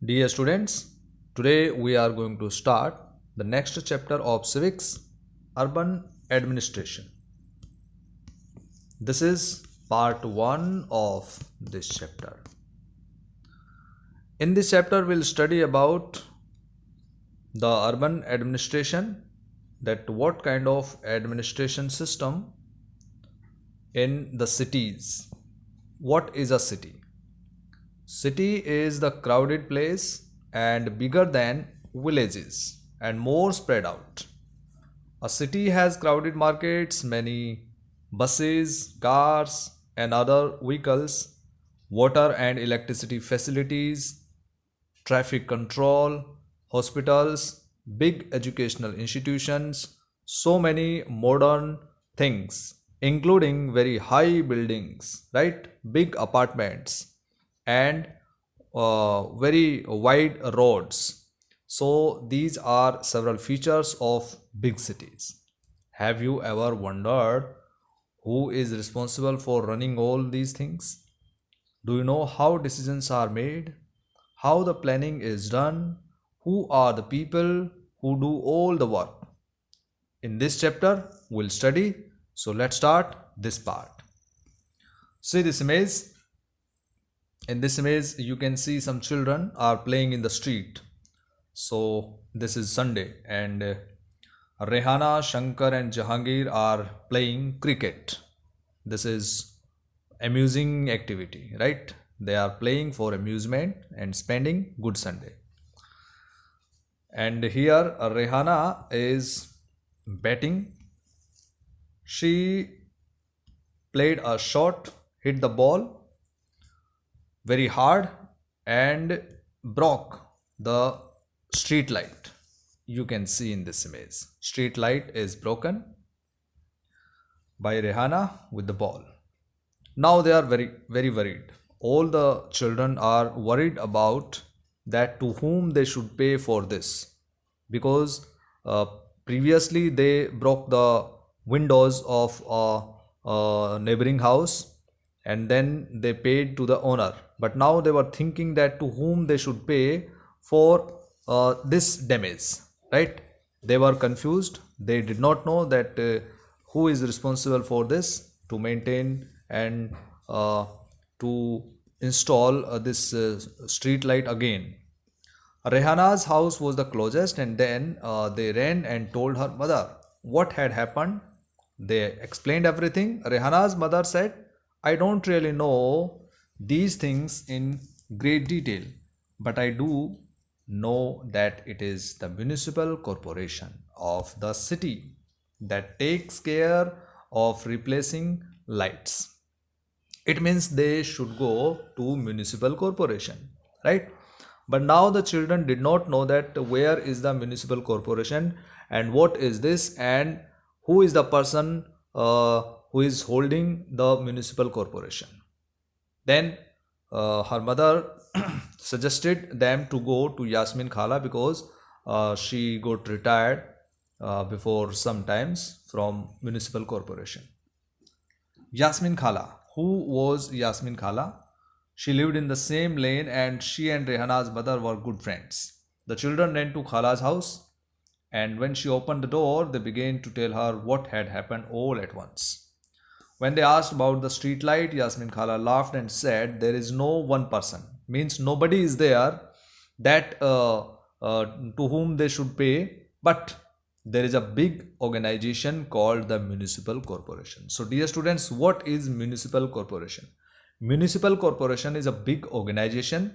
Dear students, today we are going to start the next chapter of civics, urban administration. This is part 1 of this chapter. In this chapter we'll study about the urban administration, that what kind of administration system in the cities. What is a city? City is the crowded place and bigger than villages and more spread out. A city has crowded markets, many buses, cars, and other vehicles, water and electricity facilities, traffic control, hospitals, big educational institutions, so many modern things, including very high buildings, right? Big apartments and very wide roads. So these are several features of big cities. Have you ever wondered who is responsible for running all these things? Do you know how decisions are made? How the planning is done? Who are the people who do all the work? In this chapter, we'll study. So let's start this part. See this image. In this image, you can see some children are playing in the street. So this is Sunday and Rehana, Shankar and Jahangir are playing cricket. This is amusing activity, right? They are playing for amusement and spending good Sunday. And here Rehana is batting. She played a shot, hit the ball very hard and broke the street light. You can see in this image, street light is broken by Rehana with the ball. Now they are very worried. All the children are worried about that to whom they should pay for this, because previously they broke the windows of a neighboring house and then they paid to the owner, but now they were thinking that to whom they should pay for this damage, right? They were confused. They did not know that who is responsible for this, to maintain and to install this street light again. Rehana's house was the closest, and then they ran and told her mother what had happened. They explained everything. Rehana's mother said, I don't really know these things in great detail, but I do know that it is the municipal corporation of the city that takes care of replacing lights. It means they should go to municipal corporation, right? But now the children did not know that where is the municipal corporation and what is this and who is the person who is holding the municipal corporation. Then her mother suggested them to go to Yasmin Khala, because she got retired before some times from municipal corporation. Yasmin Khala. Who was Yasmin Khala? She lived in the same lane and she and Rehana's mother were good friends. The children ran to Khala's house, and when she opened the door, they began to tell her what had happened all at once. When they asked about the street light, Yasmin Khala laughed and said, there is no one person, means nobody is there that to whom they should pay, but there is a big organization called the municipal corporation. So dear students, what is municipal corporation? Municipal corporation is a big organization,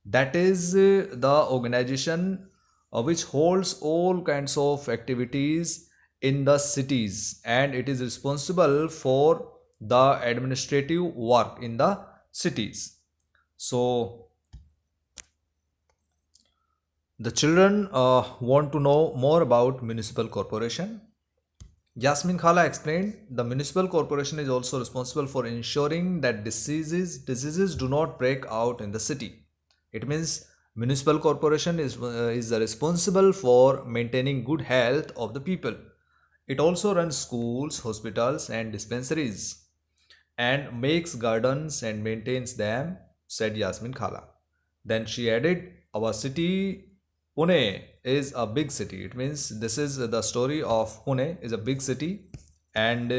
that is the organization which holds all kinds of activities in the cities, and it is responsible for the administrative work in the cities. So the children want to know more about municipal corporation. Yasmin Khala explained, the municipal corporation is also responsible for ensuring that diseases do not break out in the city. It means municipal corporation is responsible for maintaining good health of the people. It also runs schools, hospitals and dispensaries and makes gardens and maintains them, said Yasmin Khala. Then she added, our city Pune is a big city. It means this is the story of Pune is a big city, and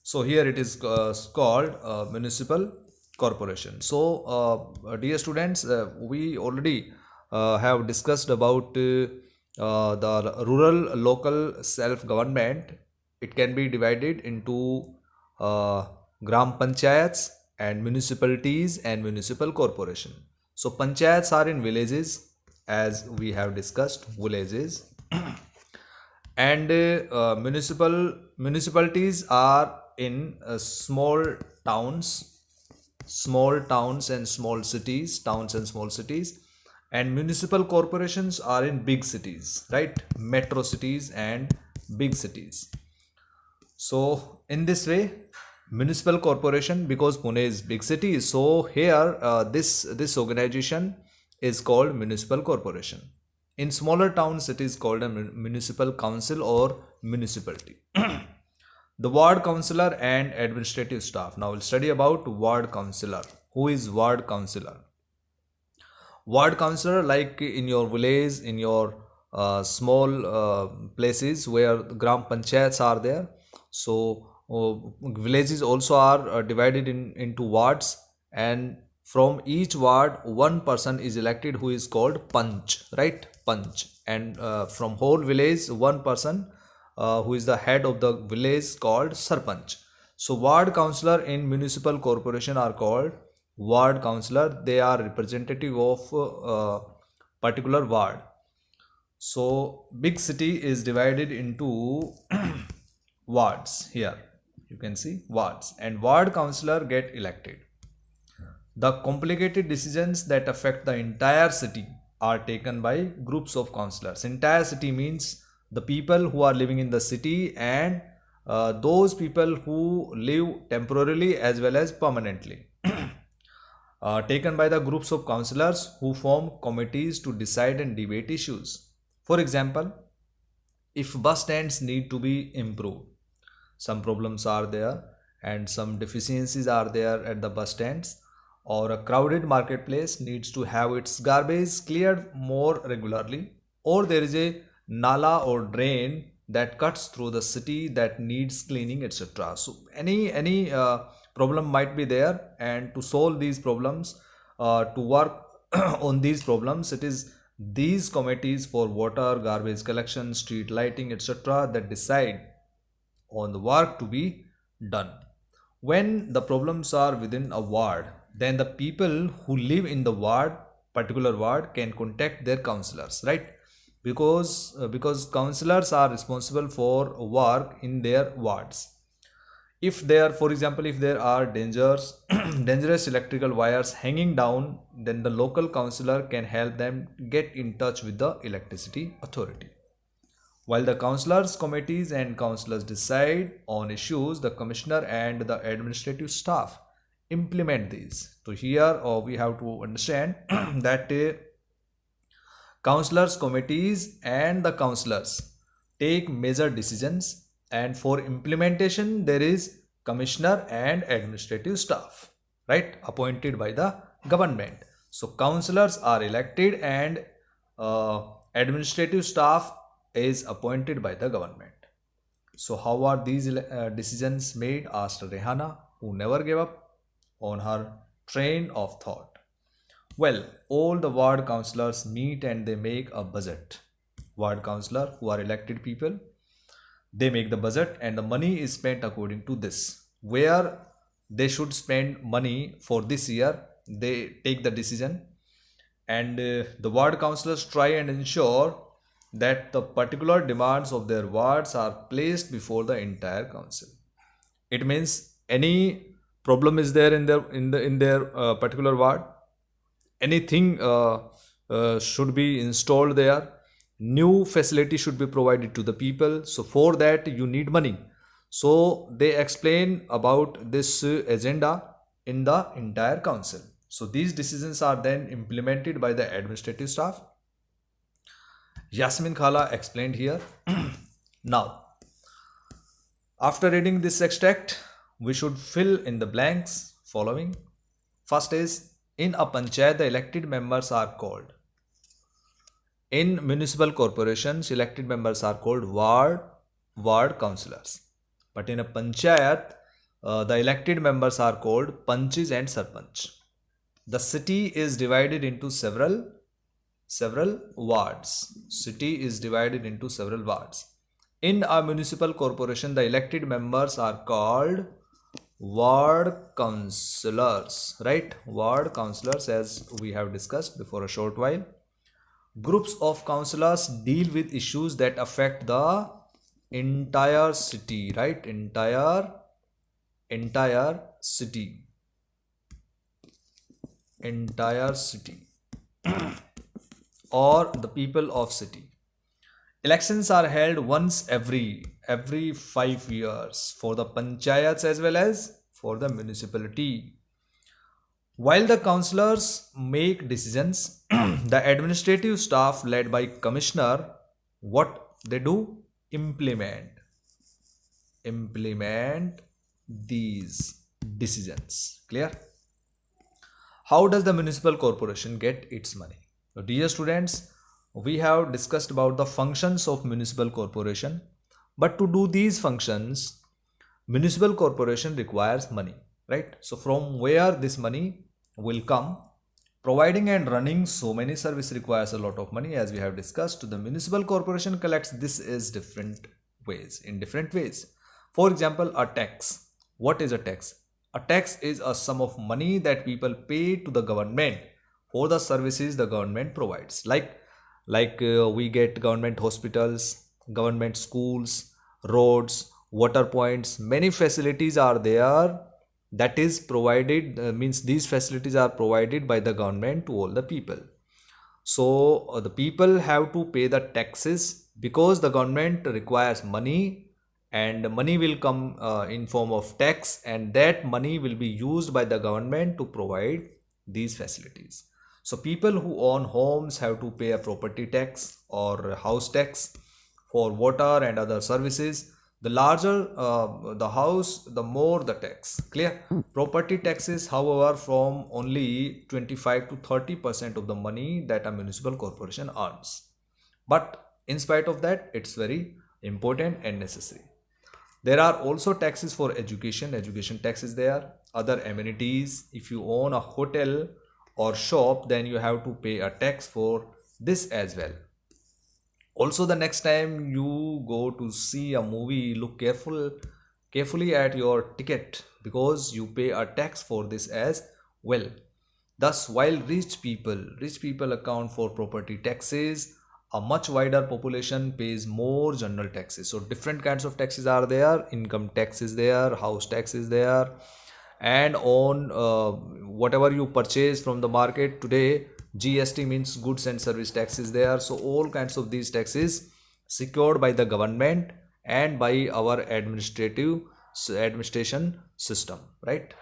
so here it is called municipal corporation. So, dear students, we already have discussed about the rural local self government. It can be divided into uh, gram panchayats and municipalities and municipal corporation. So panchayats are in villages, as we have discussed, villages, and municipalities are in small towns and small cities, and municipal corporations are in big cities, right? Metro cities and big cities. So in this way, municipal corporation, because Pune is big city, so here this organization is called municipal corporation. In smaller towns, it is called a municipal council or municipality. The ward councillor and administrative staff. Now we'll study about ward councillor. Who is ward councillor? Ward councillor, like in your village, in your small places where gram panchayats are there. So villages also are divided into wards, and from each ward one person is elected who is called panch, right? Panch. And from whole village one person who is the head of the village called sarpanch. So ward councillor in municipal corporation are called ward councillor. They are representative of particular ward. So big city is divided into wards. Here you can see wards, and ward councillor get elected. The complicated decisions that affect the entire city are taken by groups of councillors. Entire city means the people who are living in the city, and those people who live temporarily as well as permanently. Taken by the groups of councillors who form committees to decide and debate issues. For example, if bus stands need to be improved, some problems are there and some deficiencies are there at the bus stands, or a crowded marketplace needs to have its garbage cleared more regularly, or there is a nala or drain that cuts through the city that needs cleaning, etc. So any problem might be there, and to solve these problems, to work on these problems, it is these committees for water, garbage collection, street lighting, etc. that decide on the work to be done. When the problems are within a ward, then the people who live in the particular ward, can contact their councillors, right? Because councillors are responsible for work in their wards. If there, for example, if there are dangerous electrical wires hanging down, then the local councillor can help them get in touch with the electricity authority. While the councillors committees and councillors decide on issues, the commissioner and the administrative staff implement these. So here we have to understand that councillors committees and the councillors take major decisions, and for implementation there is commissioner and administrative staff, right, appointed by the government. So councillors are elected, and administrative staff is appointed by the government. So how are these decisions made, asked Rehana, who never gave up on her train of thought. Well, all the ward councillors meet and they make a budget. Ward councillor, who are elected people, they make the budget, and the money is spent according to this. Where they should spend money for this year, they take the decision, and the ward councillors try and ensure that the particular demands of their wards are placed before the entire council. It means any problem is there in their particular ward, anything should be installed there, new facility should be provided to the people. So for that you need money. So they explain about this agenda in the entire council. So these decisions are then implemented by the administrative staff. Yasmin Khala explained here. Now, after reading this extract, we should fill in the blanks following. First is, In a panchayat, the elected members are called. In municipal corporations, elected members are called ward councillors. But in a panchayat, the elected members are called panchis and sarpanch. The city is divided into several wards. City is divided into several wards. In a municipal corporation, the elected members are called ward councillors, right? Ward councillors, as we have discussed before a short while. Groups of councillors deal with issues that affect the entire city, right? Entire city. Entire city or the people of city. Elections are held once every 5 years for the panchayats as well as for the municipality. While the councillors make decisions, the administrative staff led by commissioner, what they do? Implement these decisions. Clear? How does the municipal corporation get its money? So, dear students, we have discussed about the functions of municipal corporation, but to do these functions, municipal corporation requires money, right? So from where this money will come? Providing and running so many services requires a lot of money, as we have discussed. The municipal corporation collects this in different ways. For example, a tax. What is a tax? A tax is a sum of money that people pay to the government for the services the government provides. Like we get government hospitals, government schools, roads, water points. Many facilities are there that is provided, means these facilities are provided by the government to all the people. So the people have to pay the taxes because the government requires money, and money will come in form of tax, and that money will be used by the government to provide these facilities. So people who own homes have to pay a property tax or house tax for water and other services. The larger the house, the more the tax. Clear? Property taxes, however, from only 25 to 30% of the money that a municipal corporation earns. But in spite of that, it's very important and necessary. There are also taxes for education. Education tax is there. Other amenities. If you own a hotel or shop, then you have to pay a tax for this as well. Also, the next time you go to see a movie, look carefully at your ticket, because you pay a tax for this as well. Thus, while rich people account for property taxes, a much wider population pays more general taxes. So different kinds of taxes are there. Income tax is there, house tax is there, and on whatever you purchase from the market today, GST means goods and service tax is there. So all kinds of these taxes secured by the government and by our administration system, right?